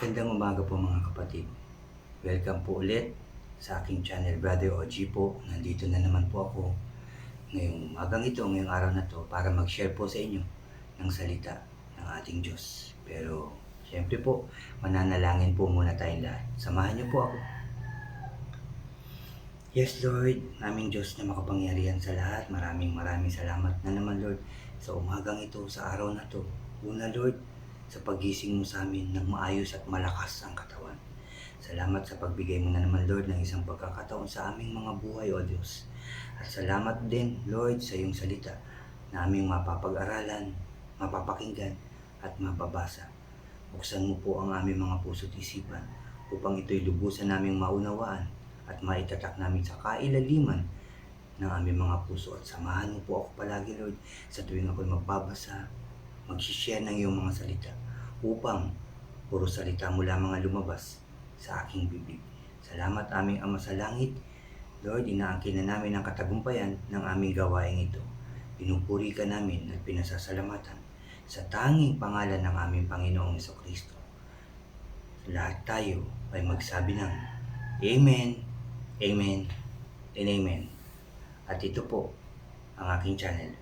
Gandang umaga po mga kapatid. Welcome po ulit sa aking channel, Brother OG po. Nandito na naman po ako ngayong umagang ito, ngayong araw na to para mag-share po sa inyo ng salita ng ating Diyos. Pero syempre po, mananalangin po muna tayong lahat. Samahan niyo po ako. Yes Lord, aming Diyos na makapangyarihan sa lahat. Maraming salamat na naman Lord sa umagang ito, sa araw na to. Una Lord, sa paggising mo sa amin ng maayos at malakas ang katawan. Salamat sa pagbigay mo na naman Lord ng isang pagkakataon sa aming mga buhay o Diyos. At salamat din Lord sa iyong salita na aming mapapag-aralan, mapapakinggan at mababasa. Buksan mo po ang aming mga puso't isipan upang ito'y lubusan naming maunawaan at maitatak namin sa kailaliman ng aming mga puso. At samahan mo po ako palagi Lord sa tuwing ako'y magbabasa, mag-share ng iyong mga salita upang puro salita mo lamang ang lumabas sa aking bibig. Salamat aming Ama sa langit. Lord, inaangkin na namin ang katagumpayan ng aming gawain ito. Pinupuri ka namin at pinasasalamatan sa tanging pangalan ng aming Panginoong Jesucristo. Lahat tayo ay magsabi ng Amen, Amen, and Amen. At ito po ang aking channel.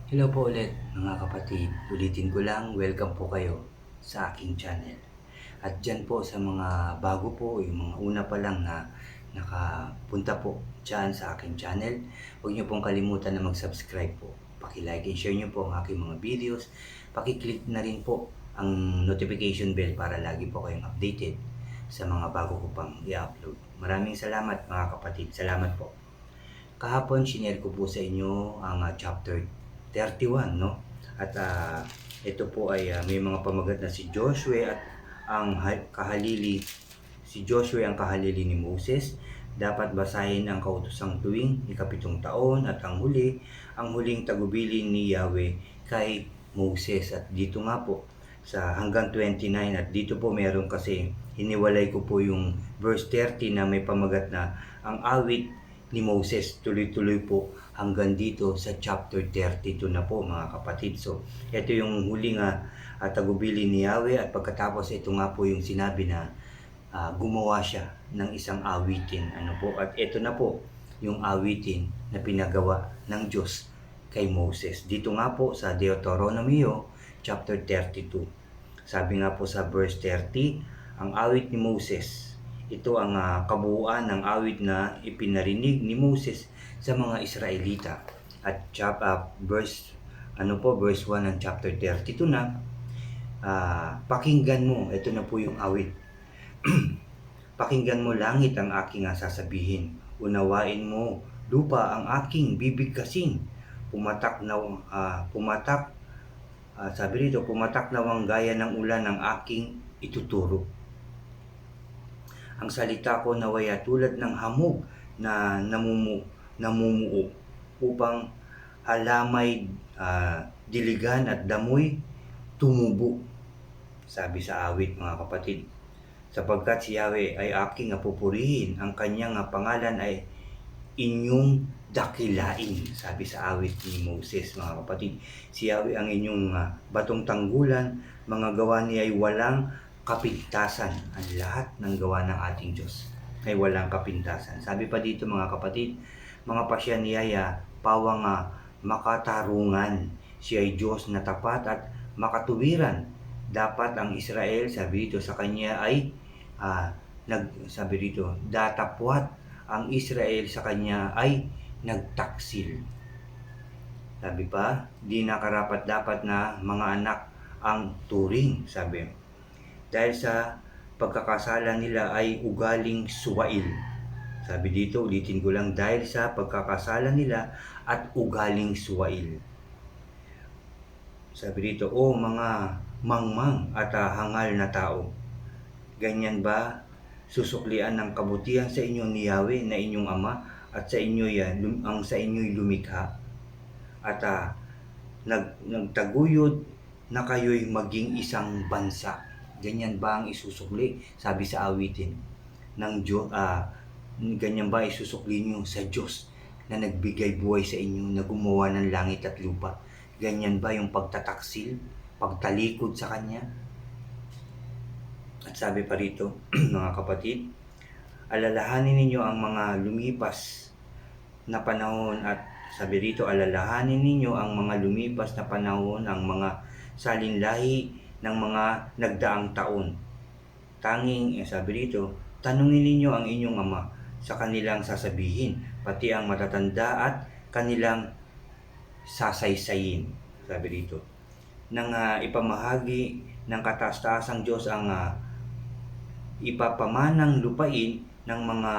Hello po ulit mga kapatid. Ulitin ko lang, welcome po kayo sa aking channel. At dyan po sa mga bago po, yung mga una pa lang na nakapunta po dyan sa aking channel, huwag niyo pong kalimutan na mag-subscribe po. Paki-like and share niyo po ang aking mga videos. Paki-click na rin po ang notification bell para lagi po kayong updated sa mga bago ko pang i-upload. Maraming salamat mga kapatid. Salamat po. Kahapon, shinare ko po sa inyo ang chapter 31, no? At ito po ay may mga pamagat na si Joshua at ang kahalili. Si Joshua ang kahalili ni Moses. Dapat basahin ang kautosang tuwing ikapitong taon at ang huling tagubilin ni Yahweh kay Moses. At dito nga po sa hanggang 29 at dito po meron kasi hiniwalay ko po yung verse 30 na may pamagat na ang awit ni Moses, tuloy-tuloy po hanggang dito sa chapter 32 na po mga kapatid. So, ito yung huling tagubili ni Yahweh at pagkatapos ito nga po yung sinabi na gumawa siya ng isang awitin. At ito na po yung awitin na pinagawa ng Diyos kay Moses. Dito nga po sa Deuteronomy chapter 32. Sabi nga po sa verse 30, ang awit ni Moses. Ito ang kabuuan ng awit na ipinarinig ni Moses sa mga Israelita. At verse 1 ng chapter 32 na, pakinggan mo, ito na po yung awit. Pakinggan mo langit ang aking sasabihin. Unawain mo lupa ang aking bibigkasin. Pumatak nawang gaya ng ulan ng aking ituturo. Ang salita ko nawaya tulad ng hamog na namumuo upang halamay, diligan at damoy tumubo. Sabi sa awit mga kapatid, sapagkat si Yahweh ay aking pupurihin, ang kanyang pangalan ay inyong dakilain. Sabi sa awit ni Moses mga kapatid, si Yahweh ang inyong batong tanggulan, mga gawa niya ay walang kapintasan. Ang lahat ng gawa ng ating Diyos ay walang kapintasan. Sabi pa dito mga kapatid, mga pasya niyaya, pawang makatarungan. Siya ay Diyos na tapat at makatuwiran. Dapat ang Israel, sabi dito sa kanya ay datapwat ang Israel sa kanya ay nagtaksil. Sabi pa, di nakarapat dapat na mga anak ang turing, sabi. Dahil sa pagkakasala nila ay ugaling suwail. Sabi dito, ulitin ko lang, dahil sa pagkakasala nila at ugaling suwail. Sabi dito, mga mangmang at hangal na tao, ganyan ba susuklian ng kabutihan sa inyo ni Yahweh na inyong Ama at sa inyo'y lumikha? At nagtaguyod na kayo'y maging isang bansa. Ganyan ba ang isusukli? Sabi sa awitin ng Diyos, ganyan ba isusukli niyo sa Diyos na nagbigay buhay sa inyo, na gumawa ng langit at lupa? Ganyan ba yung pagtataksil, pagtalikod sa Kanya? At sabi pa rito, mga kapatid, alalahanin ninyo ang mga lumipas na panahon, at sabi rito, alalahanin ninyo ang mga lumipas na panahon, ang mga salinlahi ng mga nagdaang taon. Tanging, sabi rito, tanungin ninyo ang inyong ama sa kanilang sasabihin, pati ang matatanda at kanilang sasaysayin. Sabi rito, nang ipamahagi ng kataas-taasang Diyos ang ipapamanang lupain ng mga,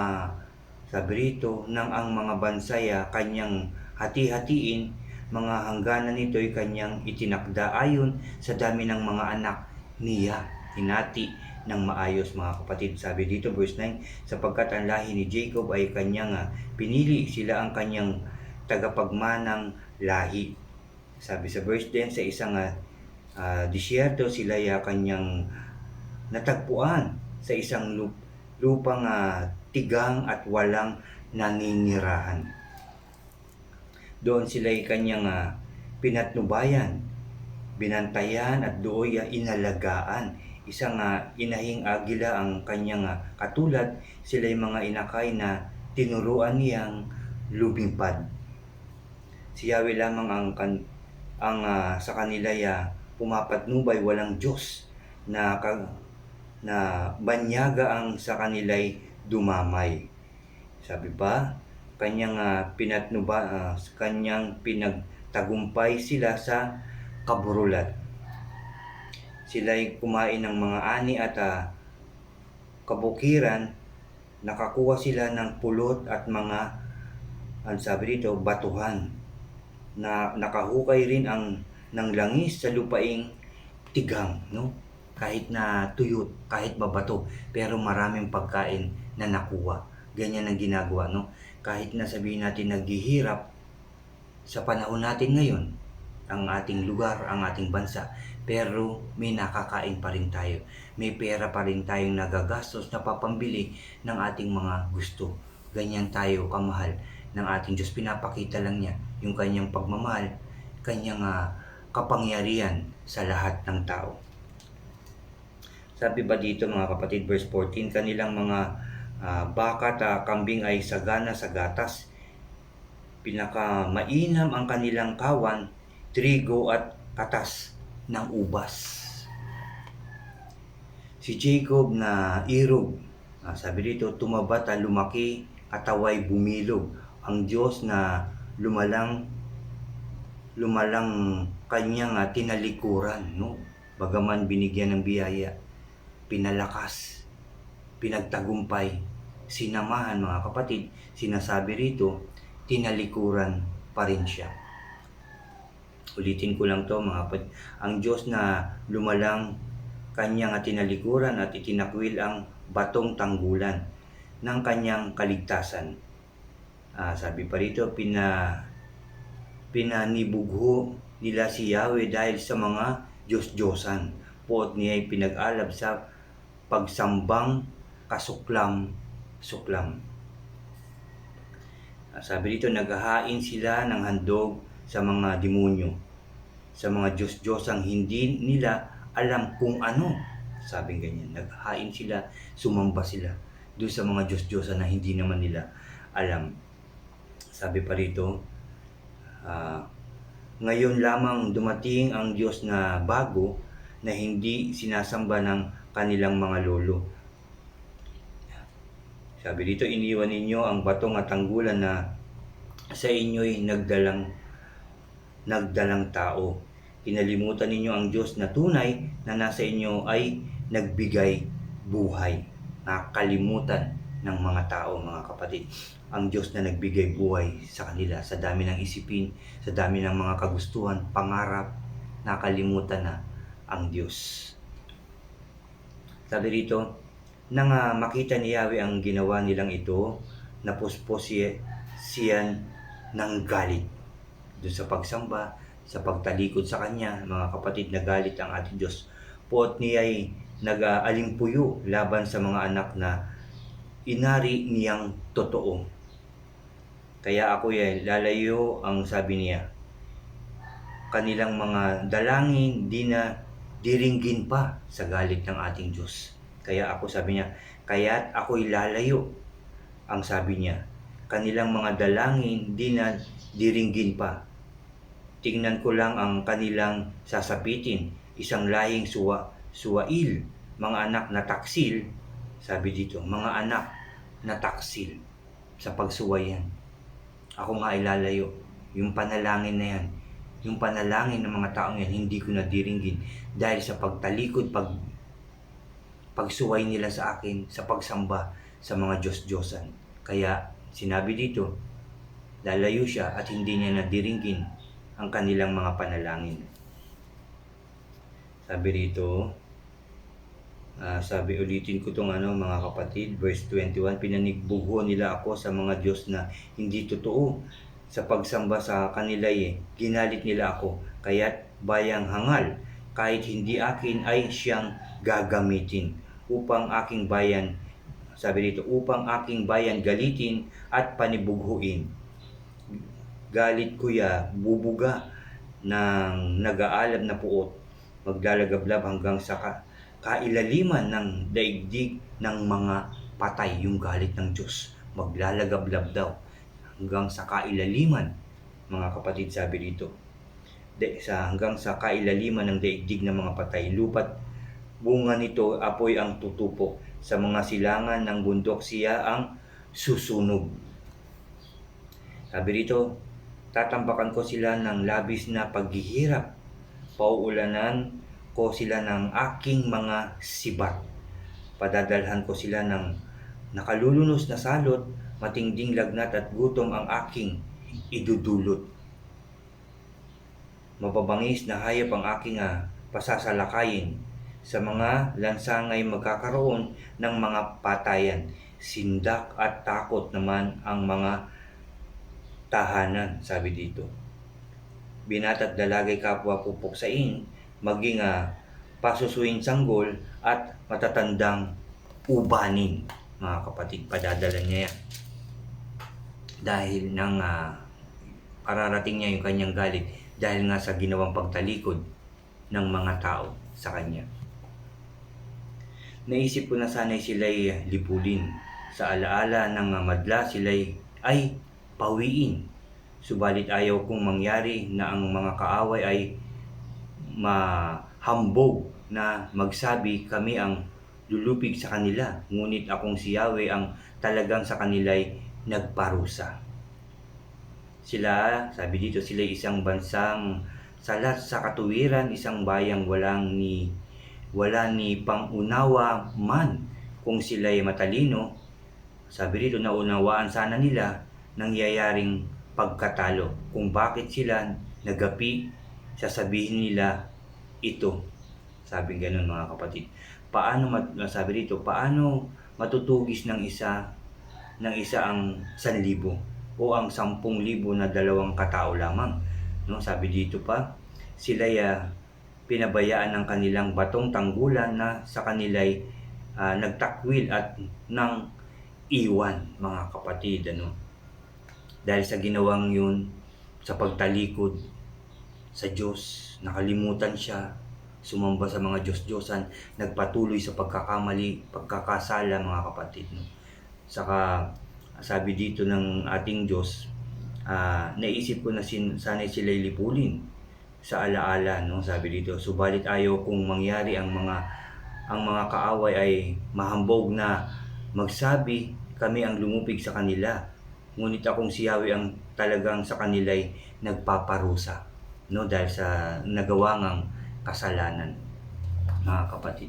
sabi rito, ng ang mga bansaya kanyang hati-hatiin, mga hangganan nito'y kanyang itinakda ayon sa dami ng mga anak niya, hinati ng maayos, mga kapatid. Sabi dito verse 9, sapagkat ang lahi ni Jacob ay kanyang pinili, sila ang kanyang tagapagmanang lahi. Sabi sa verse 10, sa isang disyerto sila ay kanyang natagpuan, sa isang lupang tigang at walang naninirahan. Doon sila ay kanyang pinatnubayan, binantayan at doon inalagaan. Isang inahing agila ang kanyang katulad, sila ay mga inakay na tinuruan niyang lumipad. Si Yahweh lamang ang sa kanila pumapatnubay, walang Diyos na banyaga ang sa kanila'y dumamay. Sabi pa, kanyang kanyang pinagtagumpay sila sa kaburulat. Sila'y kumain ng mga ani at kabukiran, nakakuha sila ng pulot at mga, ang sabi dito, batuhan, na nakahukay rin ng langis sa lupaing tigang, no? Kahit na tuyot, kahit babato, pero maraming pagkain na nakuha. Ganyan ang ginagawa, no? Kahit na sabihin natin naghihirap sa panahon natin ngayon, ang ating lugar, ang ating bansa, pero may nakakain pa rin tayo. May pera pa rin tayong nagagastos na papambili ng ating mga gusto. Ganyan tayo kamahal ng ating Diyos. Pinapakita lang niya yung kanyang pagmamahal, kanyang kapangyarihan sa lahat ng tao. Sabi ba dito, mga kapatid, verse 14, kanilang mga baka at kambing ay sagana sa gatas. Pinakamainam ang kanilang kawan, trigo at katas ng ubas. Si Jacob na irog, sabi dito, tumabat at lumaki, kataway bumilog. Ang Diyos na lumalang kanyang tinalikuran, no? Bagaman binigyan ng biyaya, pinalakas, pinagtagumpay, sinamahan, mga kapatid, sinasabi rito, tinalikuran pa rin siya. Ulitin ko lang to, mga kapatid. Ang Diyos na lumalang kanyang tinalikuran at itinakwil ang batong tanggulan ng kanyang kaligtasan. Sabi pa rito, pinanibugho nila si Yahweh dahil sa mga Diyos-Diyosan. Puot niya ay pinag-alab sa pagsambang kasuklam. Sabi dito, naghahain sila ng handog sa mga demonyo, sa mga Diyos-Diyosang hindi nila alam kung ano. Sabi ganyan, naghahain sila, sumamba sila doon sa mga Diyos-Diyosan na hindi naman nila alam. Sabi pa rito, ngayon lamang dumating ang Diyos na bago, na hindi sinasamba ng kanilang mga lolo. Sabi dito, iniwan ninyo ang batong at tanggulan na sa inyo'y nagdalang tao. Kinalimutan ninyo ang Diyos na tunay na nasa inyo ay nagbigay buhay. Nakalimutan ng mga tao, mga kapatid, ang Diyos na nagbigay buhay sa kanila. Sa dami ng isipin, sa dami ng mga kagustuhan, pangarap, nakalimutan na ang Diyos. Sabi rito, nang makita ni Yahweh ang ginawa nilang ito, napuspos siyan ng galit. Doon sa pagsamba, sa pagtalikod sa Kanya, mga kapatid, nagalit ang ating Diyos. Po't niya ay nag-alimpuyo laban sa mga anak na inari niyang totoo. Kaya ako lalayo, ang sabi niya, kanilang mga dalangin di na diringgin pa sa galit ng ating Diyos. Kaya ako, sabi niya, kaya't ako'y lalayo, ang sabi niya, kanilang mga dalangin di na diringgin pa. Tingnan ko lang ang kanilang sasapitin, isang lahing suwail, mga anak na taksil, sabi dito, mga anak na taksil sa pagsuwayan. Ako nga ilalayo, yung panalangin na yan, yung panalangin ng mga taong yan, hindi ko na diringgin dahil sa pagtalikod, pagsuway nila sa akin, sa pagsamba sa mga Diyos-Diyosan. Kaya sinabi dito, lalayo siya at hindi niya nadiringgin ang kanilang mga panalangin. Sabi rito, sabi, ulitin ko itong mga kapatid, verse 21, pinanigbugho nila ako sa mga Diyos na hindi totoo. Sa pagsamba sa kanila ginalit nila ako, kaya't bayang hangal, kahit hindi akin ay siyang gagamitin upang aking bayan, sabi dito, upang aking bayan galitin at panibughuin. Galit kuya, bubuga ng nag-aalab na puot, maglalagablab hanggang sa kailaliman ng daigdig ng mga patay. Yung galit ng Diyos, maglalagablab daw hanggang sa kailaliman, mga kapatid, sabi dito. Hanggang sa kailaliman ng daigdig ng mga patay. Lupat bunga nito, apoy ang tutupok. Sa mga silangan ng bundok siya ang susunog. Sabi dito, tatambakan ko sila ng labis na paghihirap. Pauulanan ko sila ng aking mga sibat. Padadalhan ko sila ng nakalulunos na salot, matinding lagnat at gutom ang aking idudulot. Mababangis na hayop ang aking pasasalakayin. Sa mga lansangay magkakaroon ng mga patayan. Sindak at takot naman ang mga tahanan, sabi dito. Binata't dalagay kapwa pupuksain, maging pasusuin sanggol at matatandang ubanin, mga kapatid, padadala niya yan. Dahil nang pararating niya yung kanyang galit, dahil nga sa ginawang pagtalikod ng mga tao sa kanya. Naisip ko na sana'y sila'y lipulin. Sa alaala ng madla sila'y ay pawiin. Subalit ayaw kong mangyari na ang mga kaaway ay mahambog na magsabi kami ang lulupig sa kanila. Ngunit akong si Yahweh ang talagang sa kanila'y nagparusa. Sila, sabi dito, sila isang bansang salat sa katuwiran, isang bayang wala ni pangunawa man. Kung sila'y matalino, sabi dito, naunawaan sana nila nangyayaring pagkatalo. Kung bakit sila nagapi, sasabihin nila ito. Sabi ganun, mga kapatid. Sabi dito, paano matutugis ng isa ang 1,000 o ang 10,000 na 2 katao lamang? No, sabi dito pa, sila'y pinabayaan ng kanilang batong tanggulan na sa kanila'y nagtakwil at nang iwan, mga kapatid. Dahil sa ginawang yun, sa pagtalikod sa Diyos, nakalimutan siya, sumamba sa mga Diyos-Diyosan, nagpatuloy sa pagkakamali, pagkakasala, mga kapatid. Saka sabi dito ng ating Diyos, naisip ko na sana'y sila'y lipulin sa alaala, sabi dito. Subalit ayaw kung mangyari ang mga kaaway ay mahambog na magsabi kami ang lumupig sa kanila. Ngunit akong si Yahweh ang talagang sa kanila'y nagpaparusa, dahil sa nagawang kasalanan, mga kapatid.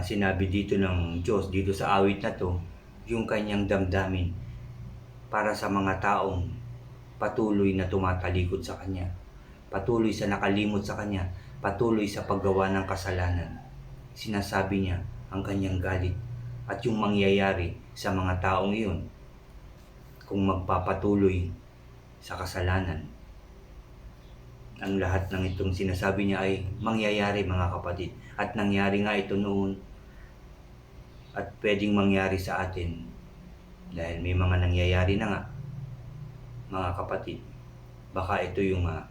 Sinabi dito ng Diyos dito sa awit na to, yung kanyang damdamin para sa mga taong patuloy na tumatalikod sa Kanya, patuloy sa nakalimot sa Kanya, patuloy sa paggawa ng kasalanan. Sinasabi niya ang kanyang galit at yung mangyayari sa mga taong iyon kung magpapatuloy sa kasalanan. ang lahat ng itong sinasabi niya ay mangyayari, mga kapatid. At nangyari nga ito noon at pwedeng mangyari sa atin dahil may mga nangyayari na nga, mga kapatid. Baka ito yung mga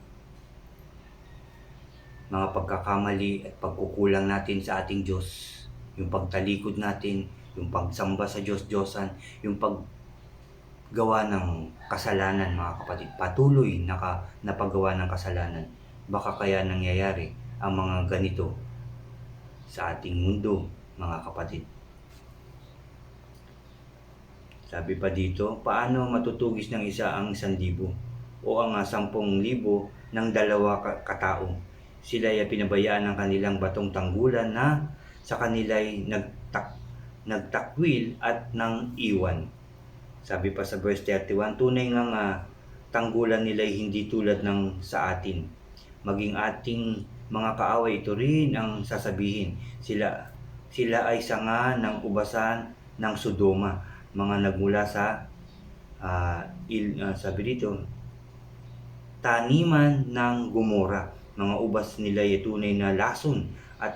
pagkakamali at pagkukulang natin sa ating Diyos, yung pagtalikod natin, yung pagsamba sa Diyos-Diyosan, yung paggawa ng kasalanan, mga kapatid, patuloy napagawa ng kasalanan. Baka kaya nangyayari ang mga ganito sa ating mundo, mga kapatid. Sabi pa dito, paano matutugis ng isa ang 1,000 o ang 10,000 ng 2 katao? Sila ay pinabayaan ng kanilang batong tanggulan na sa kanila'y nagtakwil at nang iwan. Sabi pa sa verse 31, tunay ngang tanggulan nila'y hindi tulad ng sa atin. Maging ating mga kaaway, ito rin ang sasabihin. Sila ay sanga ng ubasan ng Sodoma, mga nagmula sa sabi dito, taniman ng Gomora. Mga ubas nila ay tunay na lason at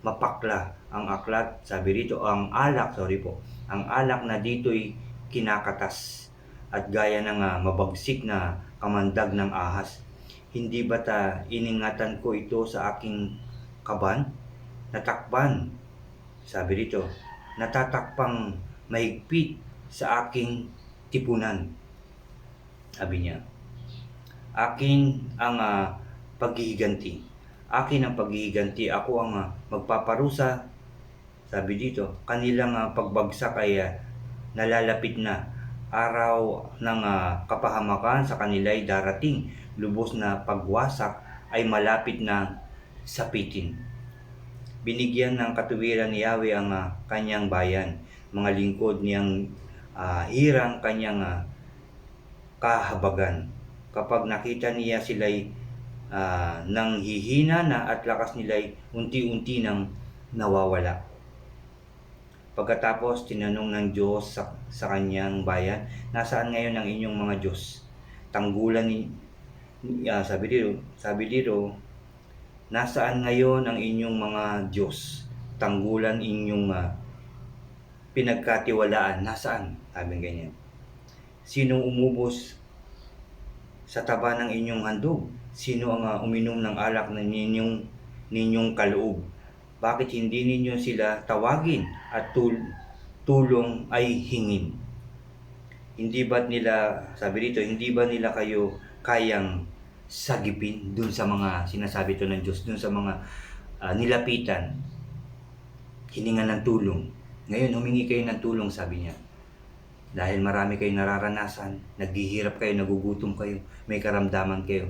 mapakla. Ang aklat, sabi dito, ang alak na dito'y kinakatas at gaya ng mabagsik na kamandag ng ahas. Hindi ba't iningatan ko ito sa aking kaban? Natakpan, sabi dito, natatakpang mahigpit sa aking tipunan. Sabi niya, akin ang paghihiganti. Akin ang paghihiganti. Ako ang magpaparusa. Sabi dito, kanilang pagbagsak ay nalalapit na. Araw ng kapahamakan sa kanila'y darating. Lubos na pagwasak ay malapit na sapitin. Binigyan ng katuwiran ni Yahweh ang kanyang bayan. Mga lingkod niyang hirang kanyang kahabagan. Kapag nakita niya sila'y nang hihina na at lakas nila'y unti-unti nang nawawala. Pagkatapos tinanong ng Diyos sa kanyang bayan, nasaan ngayon ang inyong mga Diyos? Tanggulan sabi dito, nasaan ngayon ang inyong mga Diyos? Tanggulan inyong pinagkatiwalaan, nasaan? Sabi ganyan. Sinong umubos sa taba ng inyong handog? Sino ang uminom ng alak na ninyong kaloob? Bakit hindi ninyo sila tawagin at tulong ay hingin? Hindi ba nila, sabi dito, hindi ba nila kayo kayang sagipin dun sa mga sinasabi to ng Diyos, dun sa mga nilapitan, hiningan ng tulong? Ngayon, humingi kayo ng tulong, sabi niya. Dahil marami kayong nararanasan, naghihirap kayo, nagugutom kayo, may karamdaman kayo.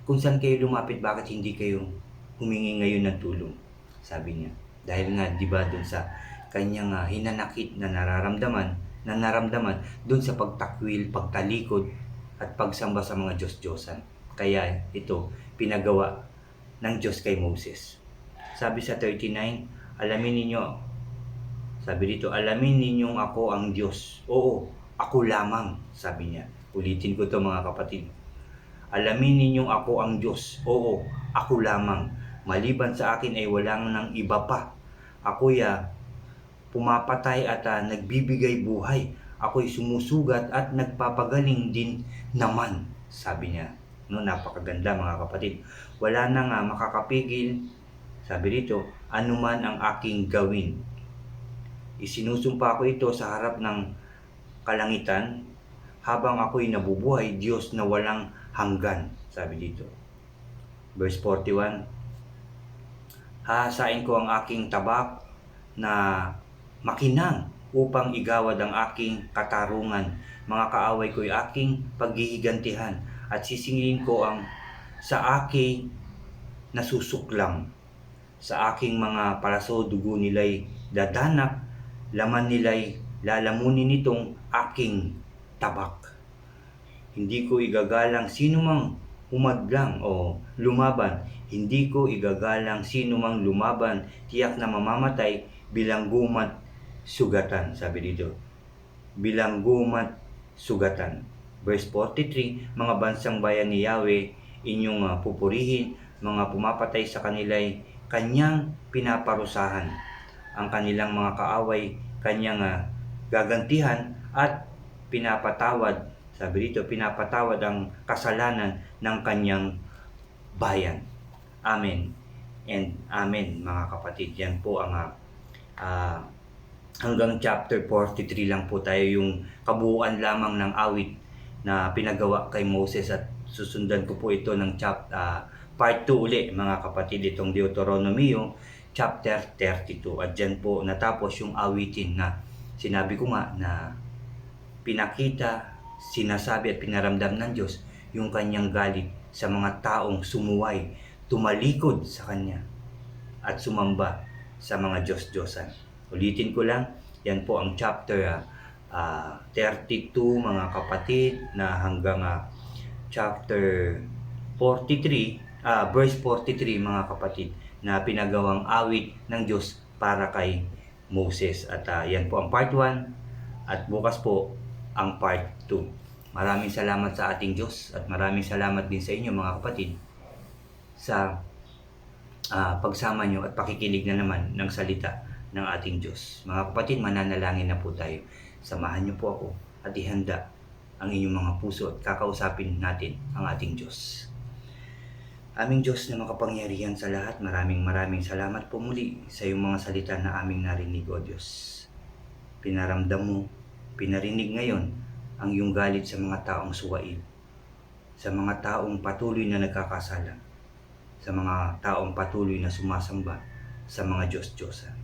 Kung saan kayo lumapit, bakit hindi kayo humingi ngayon ng tulong? Sabi niya. Dahil nga, di ba, dun sa kanyang hinanakit na naramdaman dun sa pagtakwil, pagtalikod, at pagsamba sa mga Diyos-Diyosan. Kaya ito, pinagawa ng Diyos kay Moses. Sabi sa 39, alamin dito, alamin ninyong ako ang Diyos. Oo, ako lamang, sabi niya. Ulitin ko to, mga kapatid. Alamin ninyong ako ang Diyos. Oo, ako lamang. Maliban sa akin ay walang nang iba pa. Ako'y pumapatay at nagbibigay buhay. Ako'y sumusugat at nagpapagaling din naman, sabi niya. No, napakaganda, mga kapatid. Wala nang makakapigil, sabi dito, anuman ang aking gawin. Isinusumpa ko ito sa harap ng kalangitan habang ako'y nabubuhay, Diyos na walang hanggan, sabi dito. Verse 41, hahasain ko ang aking tabak na makinang upang igawad ang aking katarungan. Mga kaaway ko'y aking paghihigantihan at sisingilin ko ang sa aking nasusuklam. Sa aking mga palaso, dugo nila'y dadanak, laman nila'y lalamunin nitong aking tabak. Hindi ko igagalang sino mang humadlang o lumaban. Hindi ko igagalang sino mang lumaban. Tiyak na mamamatay, bilanggumat sugatan. Sabi dito, bilanggumat sugatan. Verse 43, mga bansang bayan ni Yahweh, inyong pupurihin, mga pumapatay sa kanila'y kanyang pinaparusahan. Ang kanilang mga kaaway, kanyang gagantihan at pinapatawad. Sabi dito, pinapatawad ang kasalanan ng kanyang bayan. Amen and amen, mga kapatid. Yan po ang hanggang chapter 43 lang po tayo, yung kabuuan lamang ng awit na pinagawa kay Moses, at susundan ko po ito ng part 2 uli, mga kapatid, itong Deuteronomio chapter 32. At dyan po natapos yung awitin na sinabi ko nga na pinakita, sinasabi at pinaramdam ng Diyos yung kanyang galit sa mga taong sumuway, tumalikod sa kanya at sumamba sa mga Diyos-Diyosan. Ulitin ko lang, yan po ang chapter 32, mga kapatid, na hanggang chapter 43, verse 43, mga kapatid, na pinagawang awit ng Diyos para kay Moses. At yan po ang part 1, at bukas po ang part 2. Maraming salamat sa ating Diyos, at maraming salamat din sa inyo, mga kapatid, sa pagsama nyo at pakikinig na naman ng salita ng ating Diyos. Mga kapatid, mananalangin na po tayo. Samahan nyo po ako at ihanda ang inyong mga puso at kakausapin natin ang ating Diyos. Aming Diyos na makapangyarihan sa lahat, maraming salamat po muli sa iyong mga salita na aming narinig, O Diyos. Pinaramdam mo, pinarinig ngayon ang iyong galit sa mga taong suwaid, sa mga taong patuloy na nagkakasala, sa mga taong patuloy na sumasamba sa mga Diyos-Diyosan.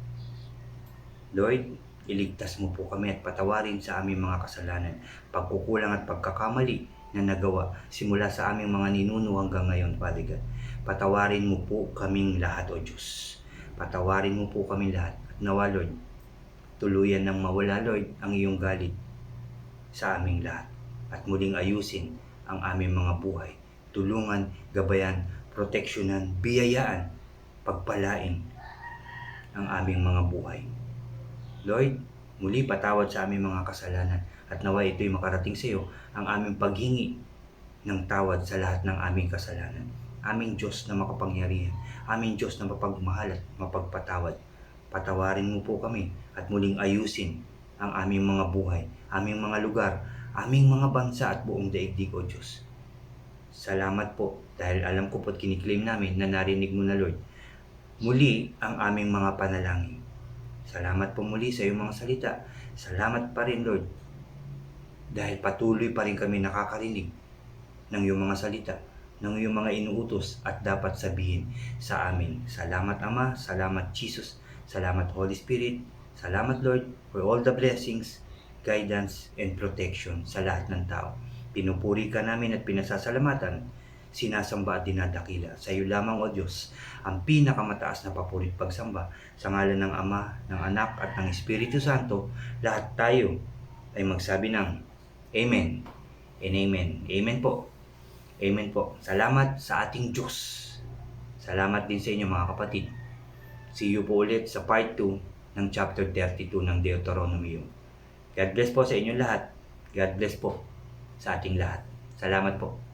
Lord, iligtas mo po kami at patawarin sa aming mga kasalanan, pagkukulang at pagkakamali na nagawa simula sa aming mga ninuno hanggang ngayon, Father God. Patawarin mo po kaming lahat, O Diyos. Patawarin mo po kami lahat. At nawa, Lord, tuluyan nang mawala, Lord, ang iyong galit sa aming lahat. At muling ayusin ang aming mga buhay. Tulungan, gabayan, proteksyonan, biyayaan, pagpalain ang aming mga buhay. Lord, muli patawad sa aming mga kasalanan, at nawa ito'y makarating sa iyo ang aming paghingi ng tawad sa lahat ng aming kasalanan. Aming Diyos na makapangyarihan, aming Diyos na mapagmahal at mapagpatawad, patawarin mo po kami at muling ayusin ang aming mga buhay, aming mga lugar, aming mga bansa at buong daigdig, O Diyos. Salamat po dahil alam ko po't kiniklaim namin na narinig mo na, Lord, muli ang aming mga panalangin. Salamat po muli sa iyong mga salita. Salamat pa rin, Lord, dahil patuloy pa rin kami nakakarinig ng iyong mga salita, ng iyong mga inuutos at dapat sabihin sa amin. Salamat, Ama. Salamat, Jesus. Salamat, Holy Spirit. Salamat, Lord, for all the blessings, guidance, and protection sa lahat ng tao. Pinupuri ka namin at pinasasalamatan, sinasamba at dinadakila. Sa iyo lamang, O Diyos, ang pinakamataas na papurit pagsamba. Sa ngalan ng Ama, ng Anak, at ng Espiritu Santo, lahat tayo ay magsabi ng Amen and Amen. Amen po. Amen po. Salamat sa ating Diyos. Salamat din sa inyo, mga kapatid. See you po ulit sa part 2 ng chapter 32 ng Deuteronomio. God bless po sa inyo lahat. God bless po sa ating lahat. Salamat po.